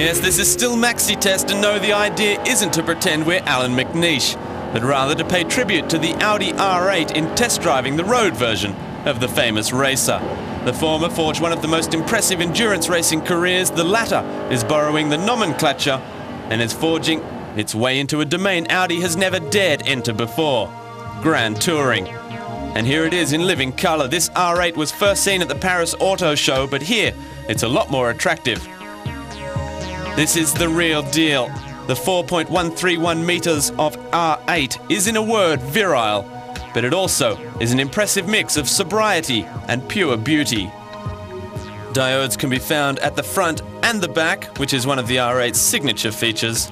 Yes, this is still Maxi Test, and no, the idea isn't to pretend we're Alan McNeish, but rather to pay tribute to the Audi R8 in test driving the road version of the famous racer. The former forged one of the most impressive endurance racing careers. The latter is borrowing the nomenclature and is forging its way into a domain Audi has never dared enter before: Grand Touring. And here it is in living colour. This R8 was first seen at the Paris Auto Show, but here it's a lot more attractive. This is the real deal. The 4.131 metres of R8 is, in a word, virile, but it also is an impressive mix of sobriety and pure beauty. Diodes can be found at the front and the back, which is one of the R8's signature features.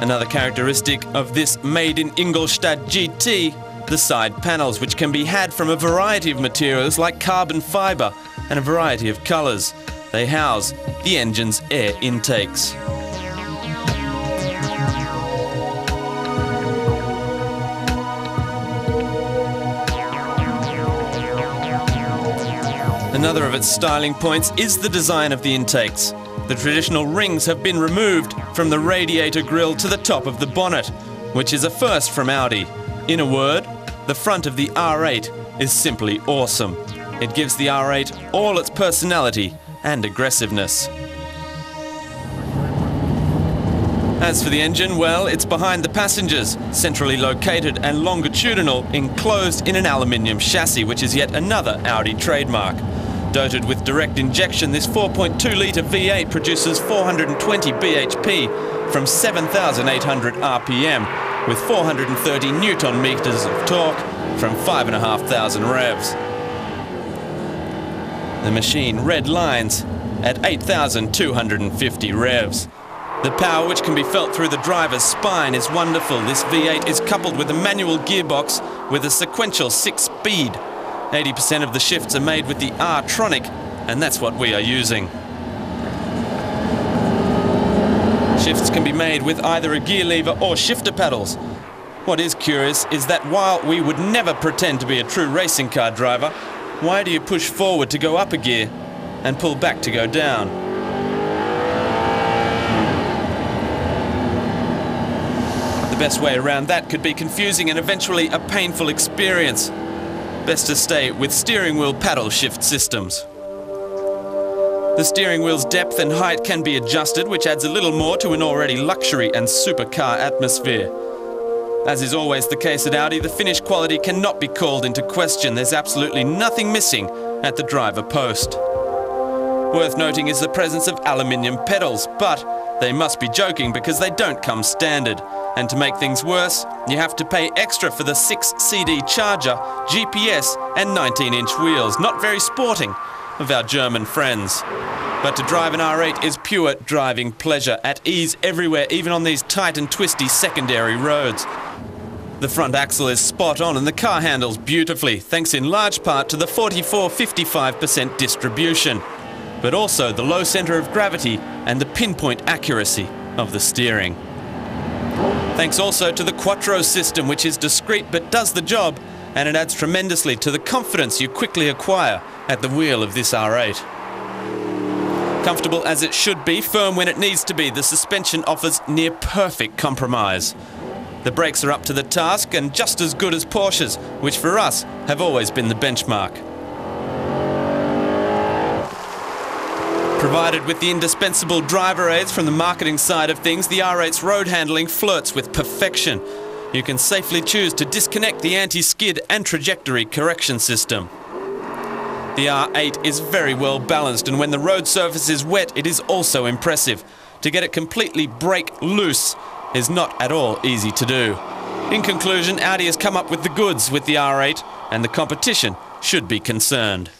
Another characteristic of this made in Ingolstadt GT, the side panels, which can be had from a variety of materials like carbon fibre and a variety of colours. They house the engine's air intakes. Another of its styling points is the design of the intakes. The traditional rings have been removed from the radiator grille to the top of the bonnet, which is a first from Audi. In a word, the front of the R8 is simply awesome. It gives the R8 all its personality and aggressiveness. As for the engine, well, it's behind the passengers, centrally located and longitudinal, enclosed in an aluminium chassis, which is yet another Audi trademark. Doted with direct injection, this 4.2-litre V8 produces 420 bhp from 7,800 RPM, with 430 Newton-meters of torque from 5,500 revs. The machine red lines at 8,250 revs. The power, which can be felt through the driver's spine, is wonderful. This V8 is coupled with a manual gearbox with a sequential 6-speed. 80% of the shifts are made with the R-tronic, and that's what we are using. Shifts can be made with either a gear lever or shifter pedals. What is curious is that while we would never pretend to be a true racing car driver, why do you push forward to go up a gear and pull back to go down? The best way around that could be confusing and eventually a painful experience. Best to stay with steering wheel paddle shift systems. The steering wheel's depth and height can be adjusted, which adds a little more to an already luxury and supercar atmosphere. As is always the case at Audi, the finish quality cannot be called into question. There's absolutely nothing missing at the driver post. Worth noting is the presence of aluminium pedals, but they must be joking because they don't come standard. And to make things worse, you have to pay extra for the 6 CD charger, GPS and 19-inch wheels. Not very sporting of our German friends. But to drive an R8 is pure driving pleasure, at ease everywhere, even on these tight and twisty secondary roads. The front axle is spot on and the car handles beautifully, thanks in large part to the 44-55% distribution, but also the low centre of gravity and the pinpoint accuracy of the steering. Thanks also to the Quattro system, which is discreet but does the job, and it adds tremendously to the confidence you quickly acquire at the wheel of this R8. Comfortable as it should be, firm when it needs to be, the suspension offers near perfect compromise. The brakes are up to the task and just as good as Porsche's, which for us have always been the benchmark. Provided with the indispensable driver aids from the marketing side of things, the R8's road handling flirts with perfection. You can safely choose to disconnect the anti-skid and trajectory correction system. The R8 is very well balanced, and when the road surface is wet, it is also impressive. To get it completely brake loose is not at all easy to do. In conclusion, Audi has come up with the goods with the R8, and the competition should be concerned.